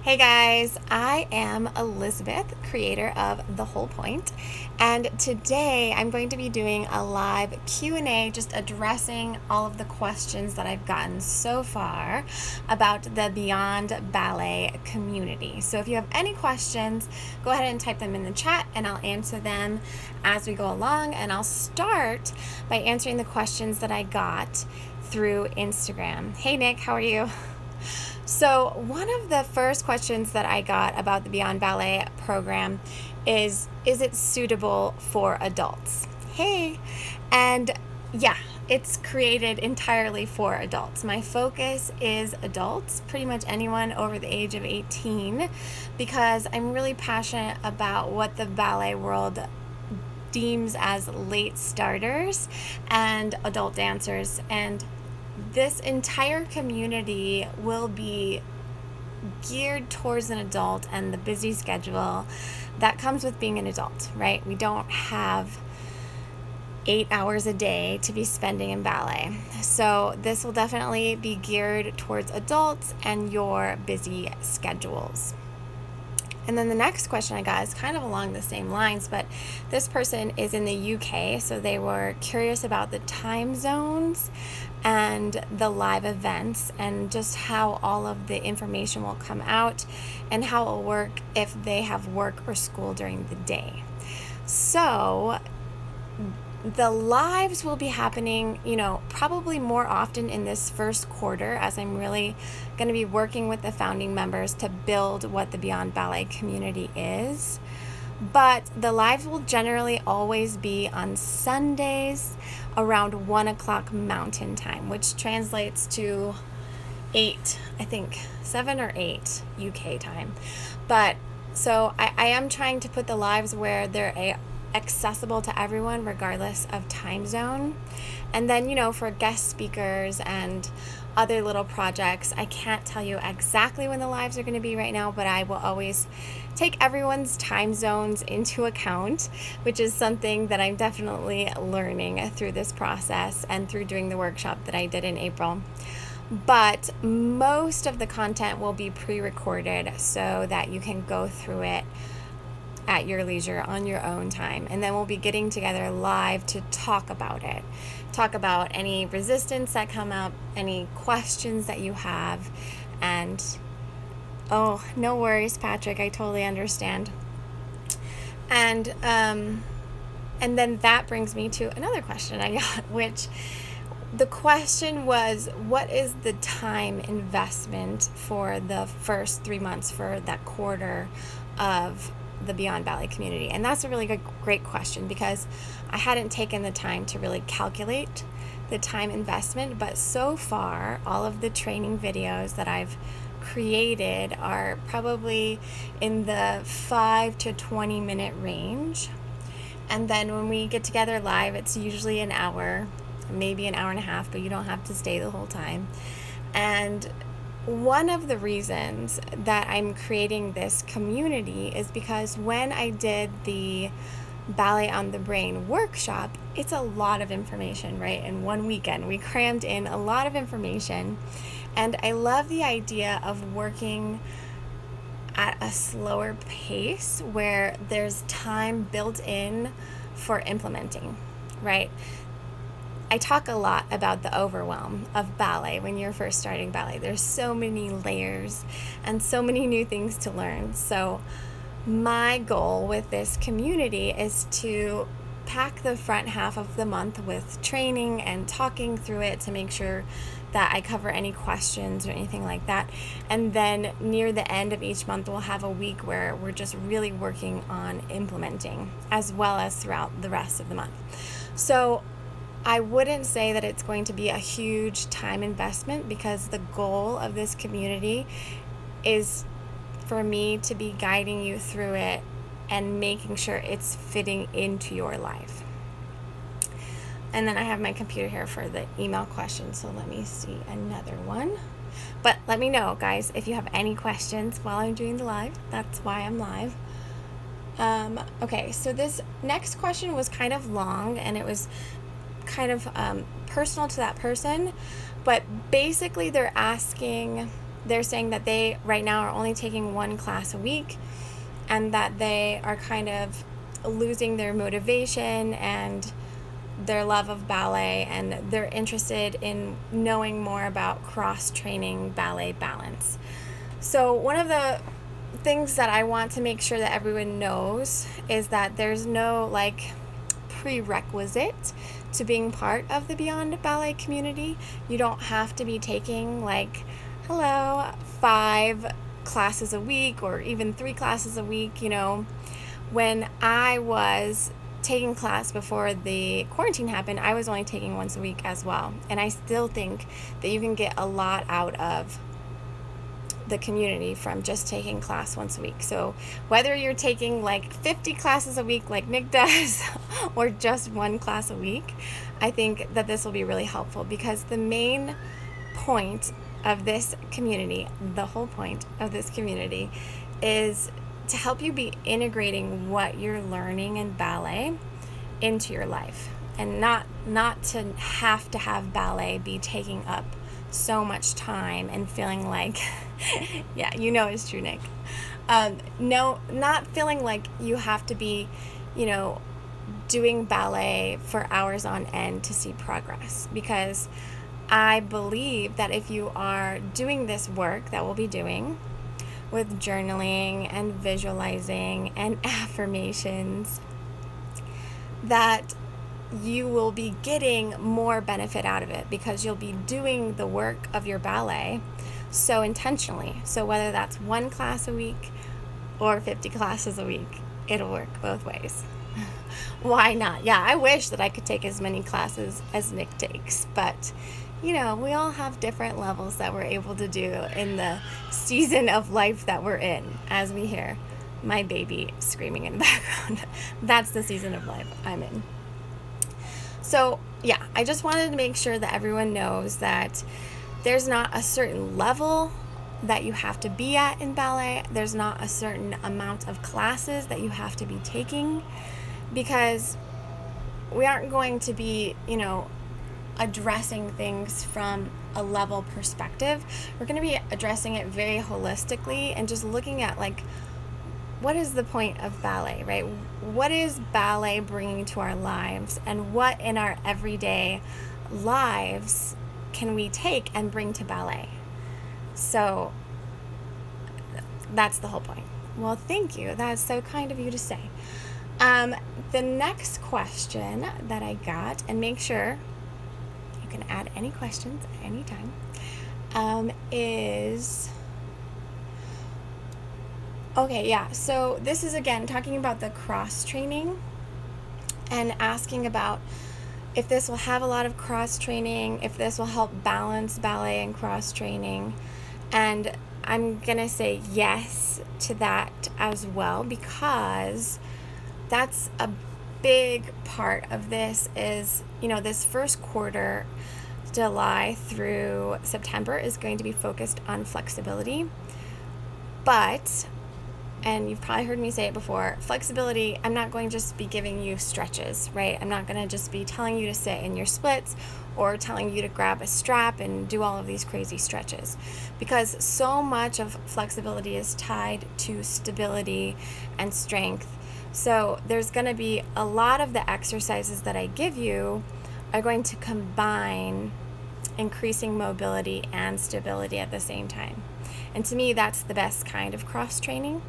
Hey guys, I am Elizabeth, creator of The Whole Point, and today I'm going to be doing a live Q&A, just addressing all of the questions that I've gotten so far about the Beyond Ballet community. So if you have any questions, go ahead and type them in the chat and I'll answer them as we go along, and I'll start by answering the questions that I got through Instagram. Hey Nick, how are you? So one of the first questions that I got about the Beyond Ballet program is it suitable for adults? Hey, and yeah, it's created entirely for adults. My focus is adults, pretty much anyone over the age of 18, because I'm really passionate about what the ballet world deems as late starters and adult dancers, and this entire community will be geared towards an adult and the busy schedule that comes with being an adult, right? We don't have 8 hours a day to be spending in ballet. So this will definitely be geared towards adults and your busy schedules. And then the next question I got is kind of along the same lines, but this person is in the UK, so they were curious about the time zones and the live events and just how all of the information will come out and how it will work if they have work or school during the day. So the lives will be happening, probably more often in this first quarter, as I'm really going to be working with the founding members to build what the Beyond Ballet community is. But the lives will generally always be on Sundays around 1 o'clock Mountain Time, which translates to 7 or 8 UK time. But so I am trying to put the lives where they're accessible to everyone regardless of time zone. And then, for guest speakers and other little projects, I can't tell you exactly when the lives are going to be right now, but I will always take everyone's time zones into account, which is something that I'm definitely learning through this process and through doing the workshop that I did in April. But most of the content will be pre-recorded so that you can go through it at your leisure on your own time. And then we'll be getting together live to talk about it. Talk about any resistance that come up, any questions that you have. And oh, no worries, Patrick, I totally understand. And then that brings me to another question I got, which the question was, what is the time investment for the first 3 months for that quarter of the Beyond Ballet community? And that's a really great question, because I hadn't taken the time to really calculate the time investment, but so far all of the training videos that I've created are probably in the 5 to 20 minute range. And then when we get together live, it's usually an hour, maybe an hour and a half, but you don't have to stay the whole time. And one of the reasons that I'm creating this community is because when I did the Ballet on the Brain workshop, it's a lot of information, right? In one weekend, we crammed in a lot of information. And I love the idea of working at a slower pace where there's time built in for implementing, right? I talk a lot about the overwhelm of ballet when you're first starting ballet. There's so many layers and so many new things to learn. So my goal with this community is to pack the front half of the month with training and talking through it to make sure that I cover any questions or anything like that. And then near the end of each month, we'll have a week where we're just really working on implementing, as well as throughout the rest of the month. So I wouldn't say that it's going to be a huge time investment, because the goal of this community is for me to be guiding you through it and making sure it's fitting into your life. And then I have my computer here for the email questions, so let me see another one. But let me know, guys, if you have any questions while I'm doing the live. That's why I'm live. Okay, so this next question was kind of long, and it was kind of personal to that person, but basically they're asking they're saying that they right now are only taking one class a week, and that they are kind of losing their motivation and their love of ballet, and they're interested in knowing more about cross-training ballet balance. So one of the things that I want to make sure that everyone knows is that there's no like prerequisite to being part of the Beyond Ballet community. You don't have to be taking like 5 classes a week or even 3 classes a week. When I was taking class before the quarantine happened, I was only taking once a week as well. And I still think that you can get a lot out of the community from just taking class once a week. So whether you're taking like 50 classes a week like Nick does or just 1 class a week, I think that this will be really helpful, because the main point of this community, the whole point of this community, is to help you be integrating what you're learning in ballet into your life, and not to have ballet be taking up so much time and feeling like yeah, it's true, Nick. No, not feeling like you have to be, doing ballet for hours on end to see progress, because I believe that if you are doing this work that we'll be doing with journaling and visualizing and affirmations, that you will be getting more benefit out of it, because you'll be doing the work of your ballet so intentionally. So whether that's 1 class a week or 50 classes a week, it'll work both ways. Why not? Yeah, I wish that I could take as many classes as Nick takes, but we all have different levels that we're able to do in the season of life that we're in. As we hear my baby screaming in the background, that's the season of life I'm in. So yeah, I just wanted to make sure that everyone knows that there's not a certain level that you have to be at in ballet. There's not a certain amount of classes that you have to be taking, because we aren't going to be, addressing things from a level perspective. We're going to be addressing it very holistically and just looking at like, what is the point of ballet, right? What is ballet bringing to our lives, and what in our everyday lives can we take and bring to ballet? So that's the whole point. Well, thank you. That's so kind of you to say. The next question that I got, and make sure you can add any questions at any time, is... Okay, yeah, so this is again talking about the cross training and asking about if this will have a lot of cross training, if this will help balance ballet and cross training. And I'm gonna say yes to that as well, because that's a big part of this. Is, this first quarter, July through September, is going to be focused on flexibility. But, and you've probably heard me say it before, flexibility, I'm not going to just be giving you stretches, right? I'm not going to just be telling you to sit in your splits or telling you to grab a strap and do all of these crazy stretches, because so much of flexibility is tied to stability and strength. So there's going to be a lot of the exercises that I give you are going to combine increasing mobility and stability at the same time. And to me, that's the best kind of cross training.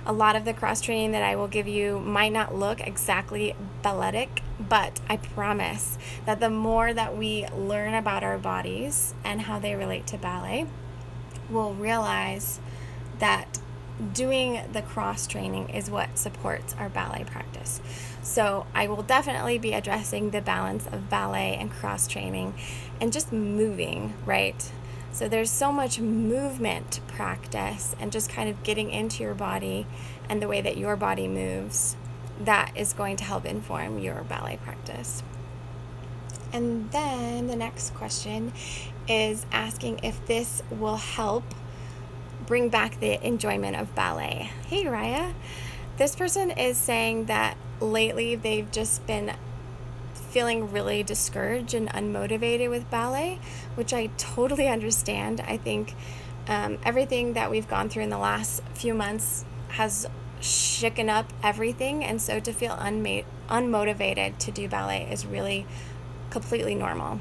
A lot of the cross training that I will give you might not look exactly balletic, but I promise that the more that we learn about our bodies and how they relate to ballet, we'll realize that doing the cross training is what supports our ballet practice. So I will definitely be addressing the balance of ballet and cross training and just moving, right? So there's so much movement practice and just kind of getting into your body and the way that your body moves that is going to help inform your ballet practice. And then the next question is asking if this will help bring back the enjoyment of ballet. Hey, Raya. This person is saying that lately they've just been feeling really discouraged and unmotivated with ballet, which I totally understand. I think Everything that we've gone through in the last few months has shaken up everything, and so to feel unmotivated to do ballet is really completely normal.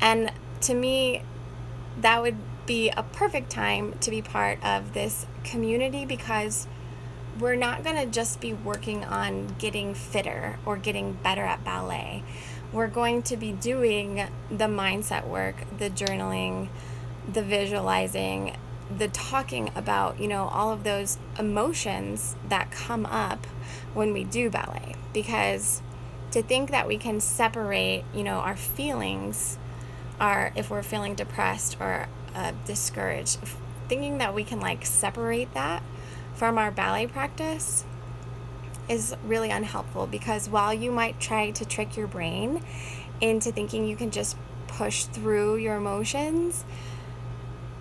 And to me, that would be a perfect time to be part of this community, because we're not going to just be working on getting fitter or getting better at ballet. We're going to be doing the mindset work, the journaling, the visualizing, the talking about, all of those emotions that come up when we do ballet. Because to think that we can separate, our feelings, if we're feeling depressed or discouraged, thinking that we can separate that from our ballet practice is really unhelpful. Because while you might try to trick your brain into thinking you can just push through your emotions,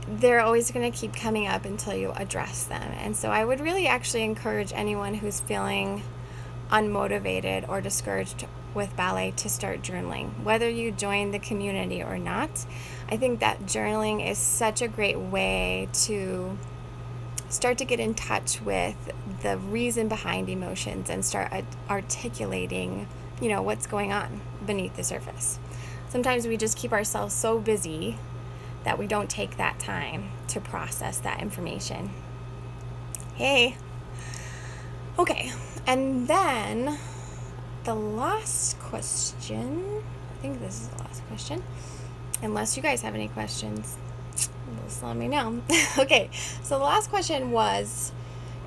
they're always going to keep coming up until you address them. And so I would really actually encourage anyone who's feeling unmotivated or discouraged with ballet to start journaling, whether you join the community or not. I think that journaling is such a great way to start to get in touch with the reason behind emotions and start articulating, what's going on beneath the surface. Sometimes we just keep ourselves so busy that we don't take that time to process that information. Hey. Okay, and then the last question, I think this is the last question, unless you guys have any questions, just let me know. Okay, so the last question was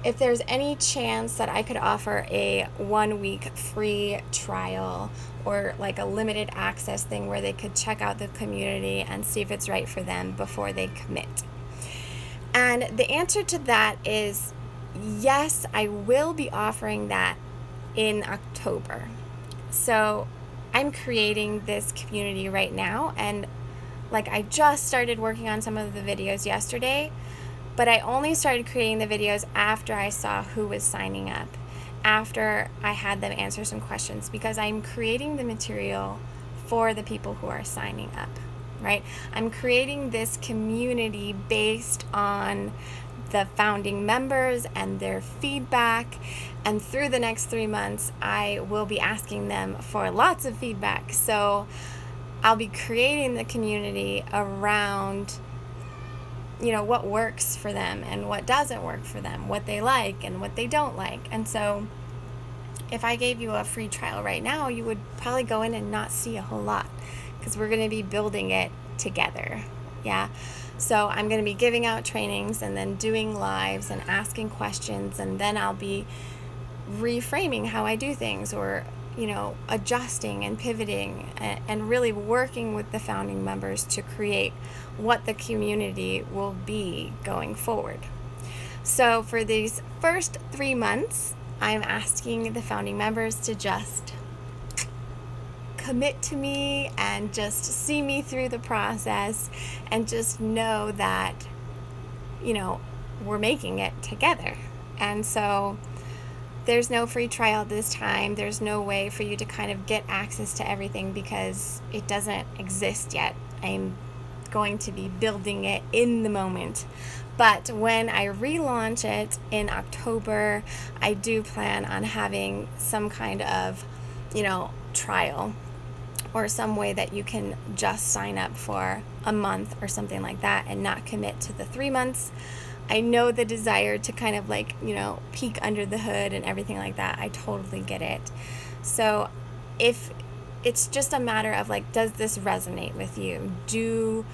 if there's any chance that I could offer a 1-week free trial or a limited access thing where they could check out the community and see if it's right for them before they commit. And the answer to that is yes, I will be offering that in October. So I'm creating this community right now, and I just started working on some of the videos yesterday, but I only started creating the videos after I saw who was signing up, after I had them answer some questions, because I'm creating the material for the people who are signing up, right? I'm creating this community based on the founding members and their feedback, and through the next 3 months I will be asking them for lots of feedback. So I'll be creating the community around what works for them and what doesn't work for them, what they like and what they don't like. And so if I gave you a free trial right now, you would probably go in and not see a whole lot, because we're going to be building it together. Yeah. So I'm going to be giving out trainings and then doing lives and asking questions, and then I'll be reframing how I do things, or adjusting and pivoting and really working with the founding members to create what the community will be going forward. So for these first 3 months, I'm asking the founding members to just commit to me and just see me through the process, and just know that, we're making it together. And so there's no free trial this time. There's no way for you to kind of get access to everything because it doesn't exist yet. I'm going to be building it in the moment. But when I relaunch it in October, I do plan on having some kind of, trial, or some way that you can just sign up for a month or something like that and not commit to the 3 months. I know the desire to kind of peek under the hood and everything like that. I totally get it. So if it's just a matter of does this resonate with you? Do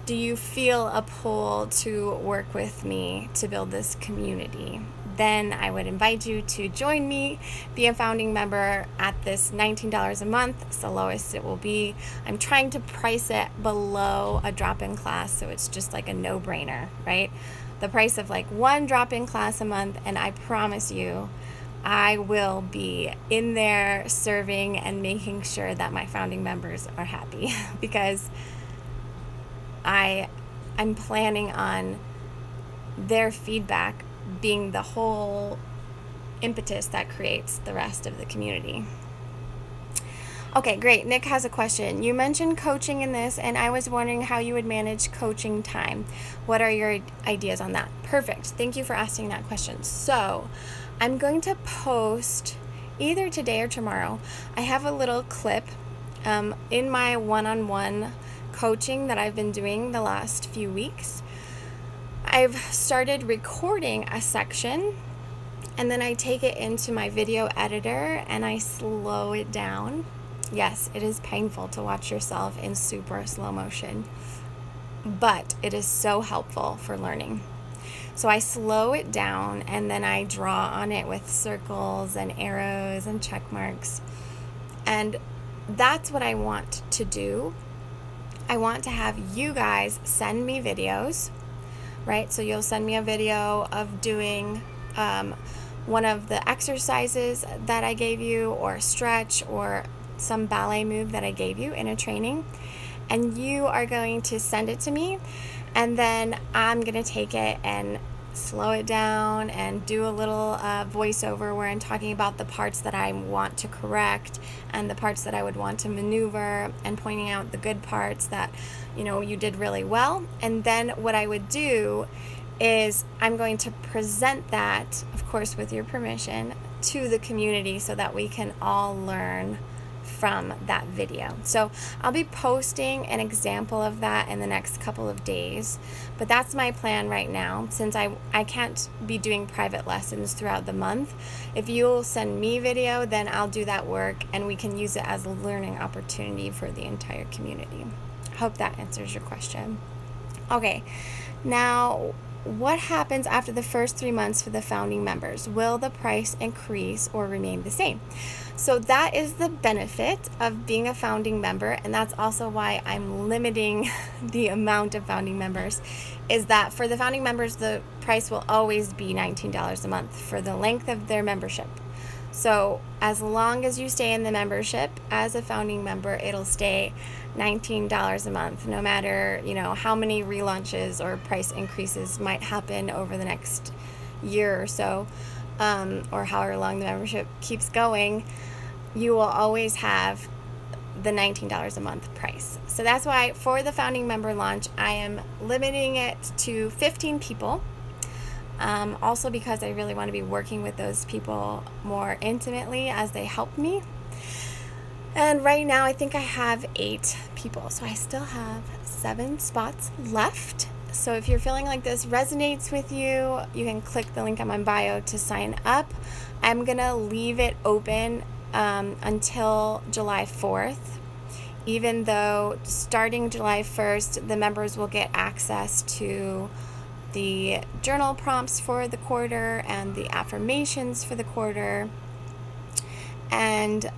you feel a pull to work with me to build this community? Then I would invite you to join me, be a founding member at this $19 a month. It's the lowest it will be. I'm trying to price it below a drop-in class, so it's just a no-brainer, right? The price of 1 drop-in class a month, and I promise you, I will be in there serving and making sure that my founding members are happy because I'm planning on their feedback being the whole impetus that creates the rest of the community. Okay, great. Nick has a question. You mentioned coaching in this, and I was wondering how you would manage coaching time. What are your ideas on that? Perfect. Thank you for asking that question. So, I'm going to post either today or tomorrow. I have a little clip in my one-on-one coaching that I've been doing the last few weeks. I've started recording a section, and then I take it into my video editor and I slow it down. Yes, it is painful to watch yourself in super slow motion, but it is so helpful for learning. So I slow it down and then I draw on it with circles and arrows and check marks. And that's what I want to do. I want to have you guys send me videos, right? So you'll send me a video of doing one of the exercises that I gave you, or a stretch, or some ballet move that I gave you in a training, and you are going to send it to me, and then I'm going to take it and slow it down and do a little voiceover where I'm talking about the parts that I want to correct and the parts that I would want to maneuver, and pointing out the good parts that you did really well. And then what I would do is I'm going to present that, of course with your permission, to the community so that we can all learn from that video. So I'll be posting an example of that in the next couple of days, but that's my plan right now, since I can't be doing private lessons throughout the month. If you'll send me video, then I'll do that work and we can use it as a learning opportunity for the entire community. Hope that answers your question. Okay, now what happens after the first 3 months for the founding members? Will the price increase or remain the same? So that is the benefit of being a founding member, and that's also why I'm limiting the amount of founding members, is that for the founding members, the price will always be $19 a month for the length of their membership. So as long as you stay in the membership as a founding member, it'll stay $19 a month, no matter how many relaunches or price increases might happen over the next year or so, or however long the membership keeps going. You will always have the $19 a month price. So that's why for the founding member launch, I am limiting it to 15 people. Also because I really want to be working with those people more intimately as they help me. And right now I think I have 8 people, so I still have 7 spots left. So if you're feeling like this resonates with you, you can click the link on my bio to sign up. I'm gonna leave it open until July 4th, even though starting July 1st, the members will get access to the journal prompts for the quarter and the affirmations for the quarter, and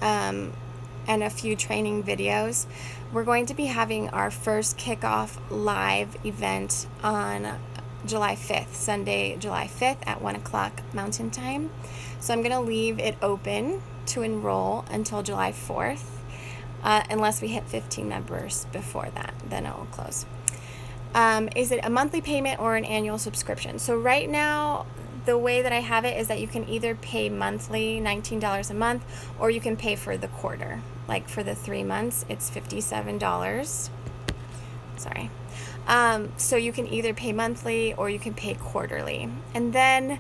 a few training videos. We're going to be having our first kickoff live event on July 5th, Sunday, July 5th at 1 o'clock Mountain Time. So I'm going to leave it open to enroll until July 4th, unless we hit 15 members before that, then it will close. Is it a monthly payment or an annual subscription? So right now, the way that I have it is that you can either pay monthly, $19 a month, or you can pay for the quarter. Like for the 3 months, it's $57. Sorry. So you can either pay monthly or you can pay quarterly. And then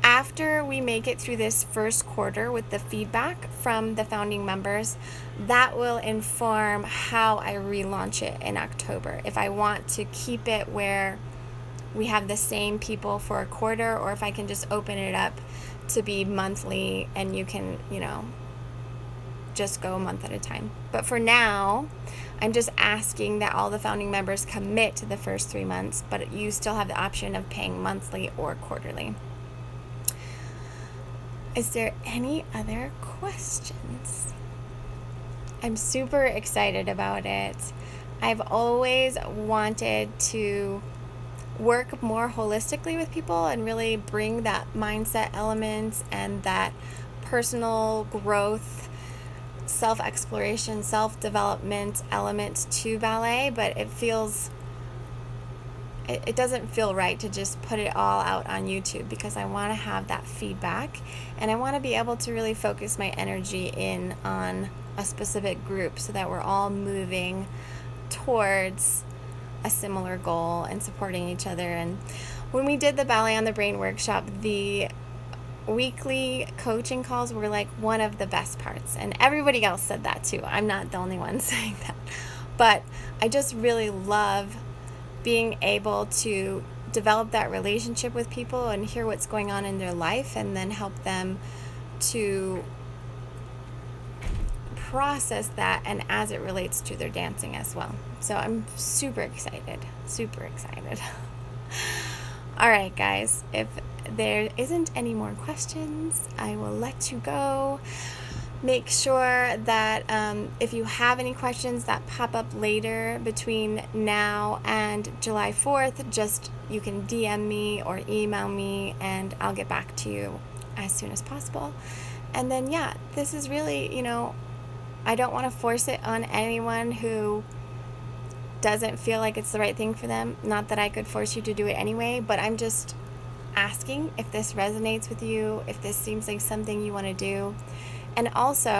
after we make it through this first quarter with the feedback from the founding members, that will inform how I relaunch it in October. If I want to keep it where we have the same people for a quarter, or if I can just open it up to be monthly and you can, just go a month at a time. But for now, I'm just asking that all the founding members commit to the first 3 months, but you still have the option of paying monthly or quarterly. Is there any other questions? I'm super excited about it. I've always wanted to work more holistically with people and really bring that mindset element and that personal growth, self-exploration, self-development element to ballet, but it doesn't feel right to just put it all out on YouTube, because I want to have that feedback and I want to be able to really focus my energy in on a specific group so that we're all moving towards a similar goal and supporting each other. And when we did the Ballet on the Brain workshop, the weekly coaching calls were like one of the best parts, and everybody else said that too. I'm not the only one saying that, but I just really love being able to develop that relationship with people and hear what's going on in their life, and then help them to process that, and as it relates to their dancing as well. So I'm super excited. All right, guys, if there isn't any more questions, I will let you go. Make sure that if you have any questions that pop up later between now and July 4th, just you can DM me or email me, and I'll get back to you as soon as possible. And then, yeah, this is really, I don't want to force it on anyone who doesn't feel like it's the right thing for them. Not that I could force you to do it anyway, but I'm just asking if this resonates with you, if this seems like something you want to do. And also,